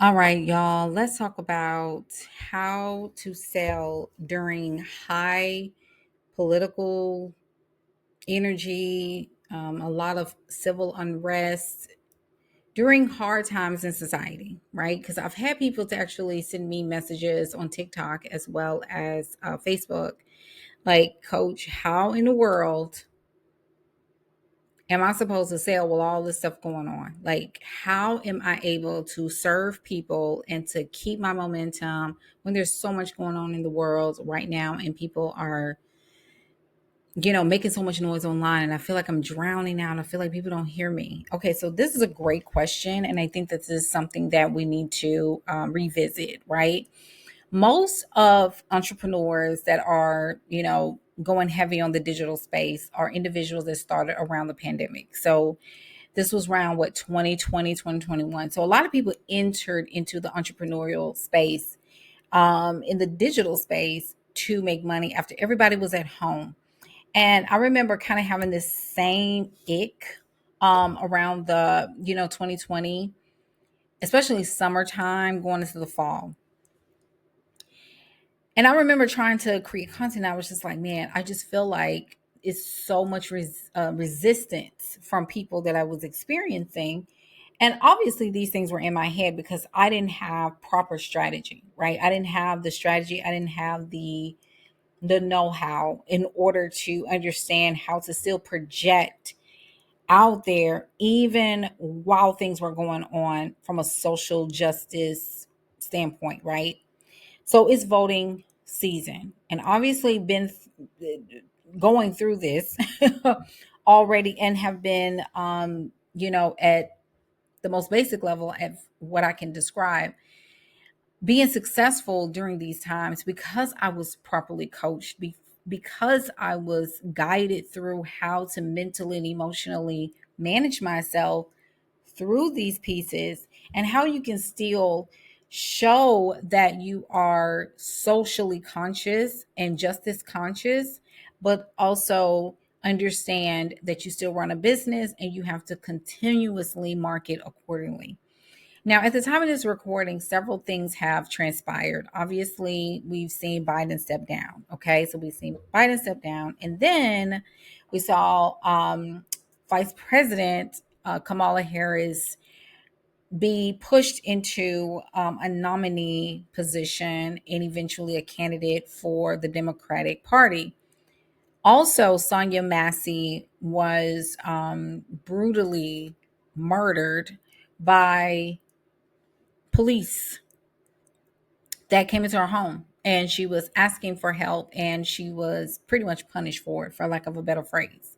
All right, y'all, let's talk about how to sell during high political energy, a lot of civil unrest, during hard times in society, right? Because I've had people to actually send me messages on TikTok as well as Facebook, like, Coach, how in the world am I supposed to sell with all this stuff going on? Like, how am I able to serve people and to keep my momentum when there's so much going on in the world right now and people are, making so much noise online and I feel like I'm drowning out. I feel like people don't hear me. Okay, so this is a great question. And I think that this is something that we need to revisit, right? Most of entrepreneurs that are, going heavy on the digital space are individuals that started around the pandemic. So this was around what, 2020, 2021. So a lot of people entered into the entrepreneurial space, in the digital space, to make money after everybody was at home. And I remember kind of having this same ick around the, 2020, especially summertime going into the fall. And I remember trying to create content. I was just like, man, I just feel like it's so much resistance from people that I was experiencing. And obviously, these things were in my head because I didn't have proper strategy, right? I didn't have the strategy. I didn't have the know-how in order to understand how to still project out there, even while things were going on from a social justice standpoint, right? So it's voting season, and obviously been going through this already, and have been, at the most basic level at what I can describe, being successful during these times because I was properly coached, because I was guided through how to mentally and emotionally manage myself through these pieces, and how you can still show that you are socially conscious and justice conscious, but also understand that you still run a business and you have to continuously market accordingly. Now, at the time of this recording, several things have transpired. Obviously, we've seen Biden step down. Okay, so we've seen Biden step down, and then we saw Vice President Kamala Harris be pushed into a nominee position and eventually a candidate for the Democratic Party. Also, Sonia Massey was brutally murdered by police that came into her home, and she was asking for help, and she was pretty much punished for it, for lack of a better phrase.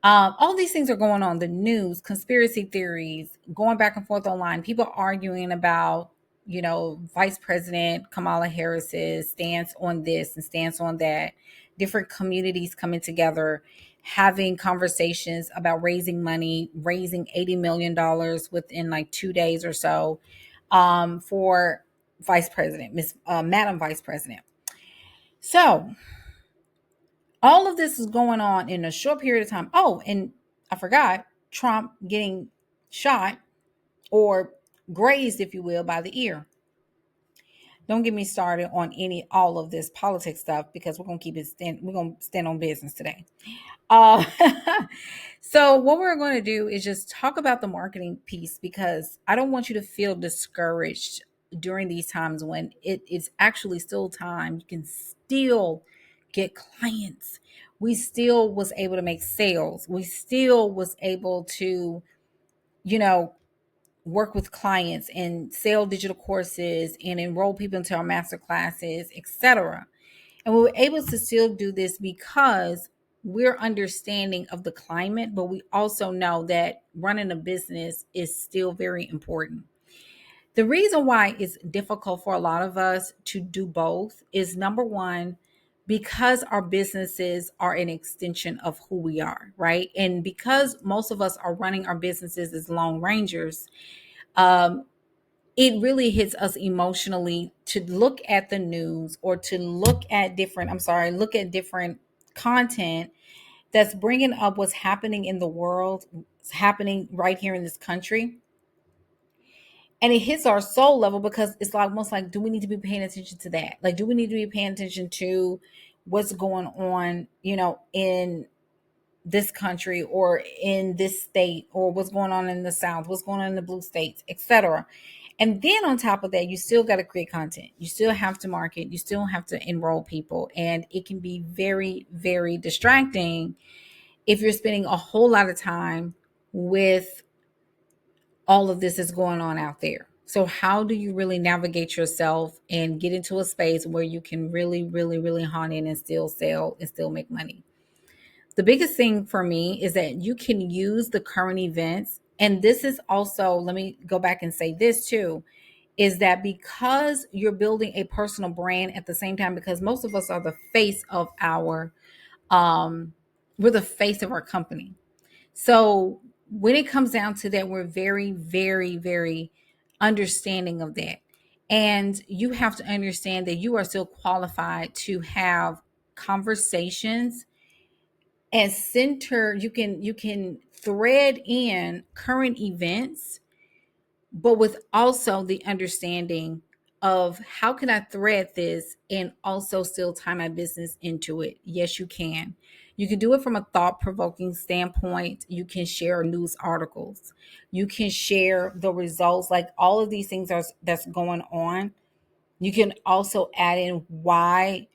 All these things are going on. The news, conspiracy theories, going back and forth online, people arguing about, Vice President Kamala Harris's stance on this and stance on that, different communities coming together, having conversations about raising money, raising $80 million within like 2 days or so, for Vice President, Madam Vice President. So all of this is going on in a short period of time. Oh, and I forgot Trump getting shot or grazed, if you will, by the ear. Don't get me started on all of this politics stuff, because we're gonna stand on business today. Uh, so what we're going to do is just talk about the marketing piece, because I don't want you to feel discouraged during these times when it is actually still time. You can still get clients. We still was able to make sales. We still was able to, you know, work with clients and sell digital courses and enroll people into our master classes, etc. And we were able to still do this because we're understanding of the climate, but we also know that running a business is still very important. The reason why it's difficult for a lot of us to do both is, number one, because our businesses are an extension of who we are, right? And because most of us are running our businesses as lone rangers, um, it really hits us emotionally to look at the news or to look at different content that's bringing up what's happening in the world, it's happening right here in this country. And it hits our soul level because it's like almost like, do we need to be paying attention to that? Like, do we need to be paying attention to what's going on, in this country or in this state, or what's going on in the South, what's going on in the blue states, etc. And then on top of that, you still got to create content. You still have to market. You still have to enroll people. And it can be very, very distracting if you're spending a whole lot of time with all of this is going on out there. So how do you really navigate yourself and get into a space where you can really, really, really hone in and still sell and still make money? The biggest thing for me is that you can use the current events. And this is also, let me go back and say this too, is that because you're building a personal brand at the same time, because most of us are the face of um, we're the face of our company. So when it comes down to that, we're very, very, very understanding of that. And you have to understand that you are still qualified to have conversations and center. You can thread in current events, but with also the understanding of how can I thread this and also still tie my business into it. Yes, you can. You can do it from a thought-provoking standpoint. You can share news articles. You can share the results, like all of these things are that's going on. You can also add in why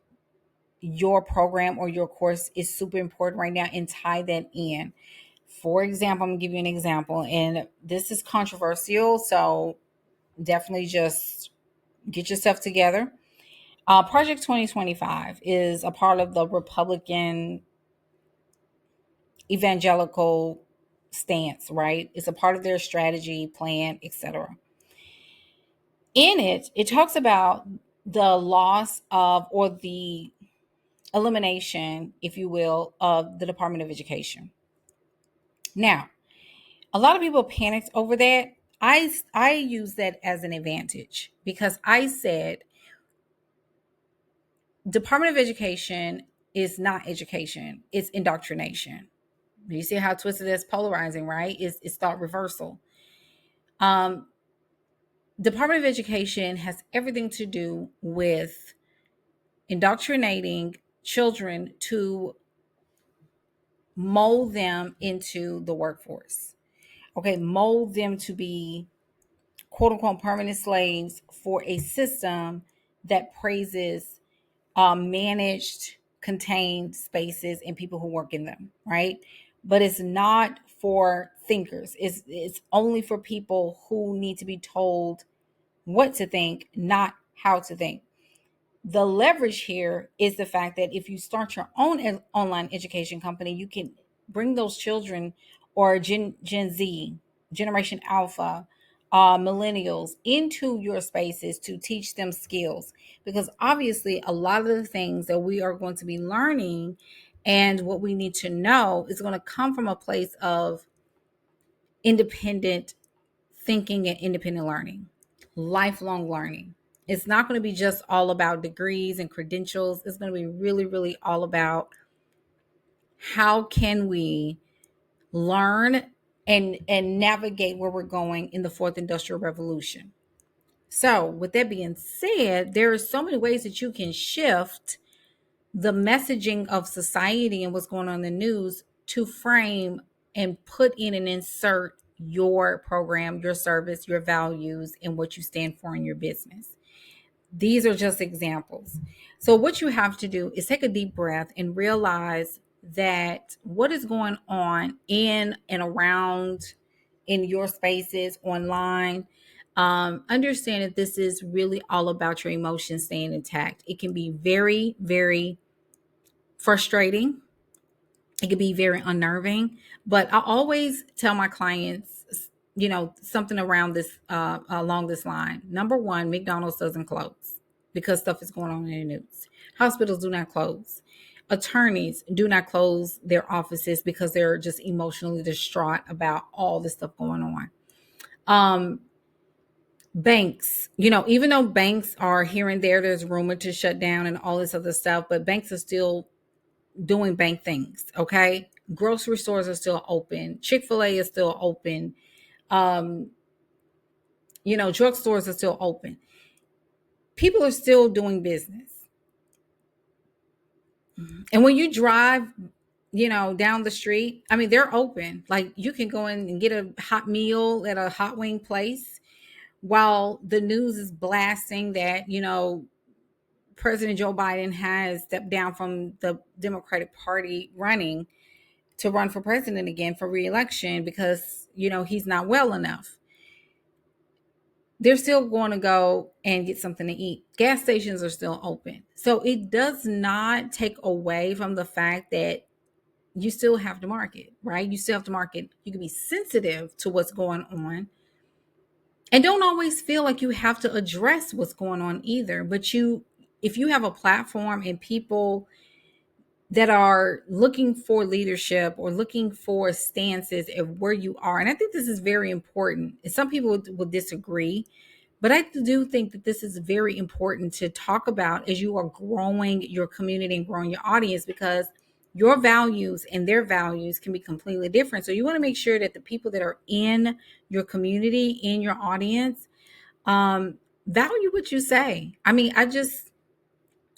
your program or your course is super important right now and tie that in. For example, I'm gonna give you an example, and this is controversial, so definitely just get yourself together. Project 2025 is a part of the Republican evangelical stance, right? It's a part of their strategy plan, etc. In it, it talks about the loss of, or the elimination, if you will, of the Department of Education. Now, a lot of people panicked over that. I use that as an advantage because I said Department of Education is not education, it's indoctrination. You see how twisted it's polarizing, right? It's thought reversal. Um, Department of Education has everything to do with indoctrinating children to mold them into the workforce. Okay, mold them to be quote unquote permanent slaves for a system that praises managed, contained spaces and people who work in them, right? But it's not for thinkers. It's only for people who need to be told what to think, not how to think. The leverage here is the fact that if you start your own online education company, you can bring those children or Gen Z, Generation Alpha, millennials into your spaces to teach them skills. Because obviously, a lot of the things that we are going to be learning and what we need to know is going to come from a place of independent thinking and independent learning, lifelong learning. It's not going to be just all about degrees and credentials. It's going to be really, really all about how can we learn and navigate where we're going in the fourth industrial revolution. So, with that being said, there are so many ways that you can shift the messaging of society and what's going on in the news to frame and put in and insert your program, your service, your values, and what you stand for in your business. These are just examples. So, what you have to do is take a deep breath and realize that what is going on in and around in your spaces online. Understand that this is really all about your emotions staying intact. It can be very, very frustrating. It can be very unnerving, but I always tell my clients, something around this, along this line. Number one, McDonald's doesn't close because stuff is going on in the news. Hospitals do not close. Attorneys do not close their offices because they're just emotionally distraught about all the stuff going on. Um, Banks, even though banks are here and there, there's rumored to shut down and all this other stuff, but banks are still doing bank things. Okay. Grocery stores are still open. Chick-fil-A is still open. Um, Drugstores are still open. People are still doing business. And when you drive, down the street, I mean, they're open. Like, you can go in and get a hot meal at a hot wing place while the news is blasting that, President Joe Biden has stepped down from the Democratic Party running to run for president again for reelection because, he's not well enough. They're still going to go and get something to eat. Gas stations are still open. So it does not take away from the fact that you still have to market, right? You still have to market. You can be sensitive to what's going on and don't always feel like you have to address what's going on either. But if you have a platform and people that are looking for leadership or looking for stances of where you are, and I think this is very important. And some people will disagree, but I do think that this is very important to talk about as you are growing your community and growing your audience, because your values and their values can be completely different. So you want to make sure that the people that are in your community, in your audience, value what you say. I mean,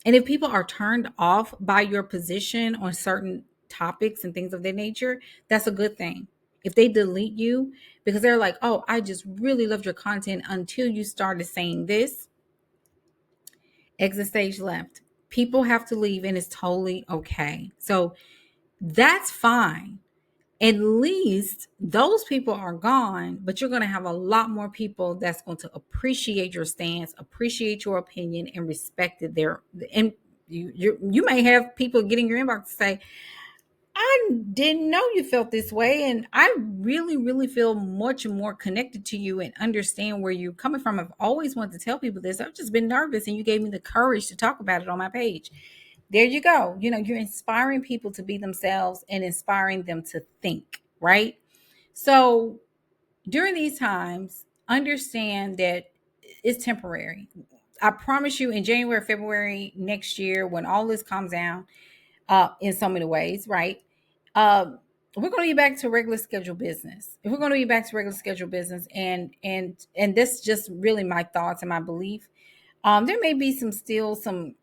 and if people are turned off by your position on certain topics and things of that nature, that's a good thing. If they delete you because they're like, oh, I just really loved your content until you started saying this, exit stage left. People have to leave and it's totally okay. So that's fine. At least those people are gone, but you're going to have a lot more people that's going to appreciate your stance, appreciate your opinion, and respect it there. And you may have people getting your inbox to say, I didn't know you felt this way, and I really, really feel much more connected to you and understand where you're coming from. I've always wanted to tell people this. I've just been nervous, and you gave me the courage to talk about it on my page. There you go. You're inspiring people to be themselves and inspiring them to think, right? So during these times, understand that it's temporary. I promise you, in January, February next year, when all this calms down, in so many ways, right? We're going to be back to regular scheduled business. If we're going to be back to regular scheduled business, and this just really my thoughts and my belief, there may be some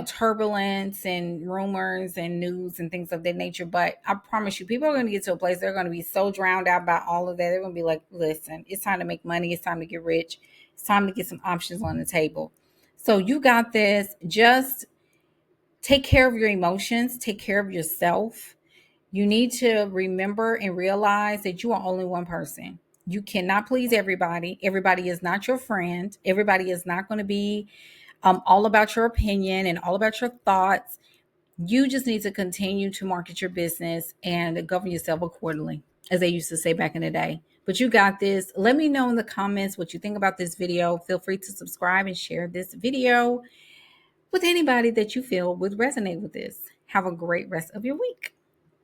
turbulence and rumors and news and things of that nature. But I promise you, people are going to get to a place they're going to be so drowned out by all of that. They're going to be like, listen, it's time to make money. It's time to get rich. It's time to get some options on the table. So you got this. Just take care of your emotions. Take care of yourself. You need to remember and realize that you are only one person. You cannot please everybody. Everybody is not your friend. Everybody is not going to be all about your opinion and all about your thoughts. You just need to continue to market your business and govern yourself accordingly, as they used to say back in the day. But you got this. Let me know in the comments what you think about this video. Feel free to subscribe and share this video with anybody that you feel would resonate with this. Have a great rest of your week.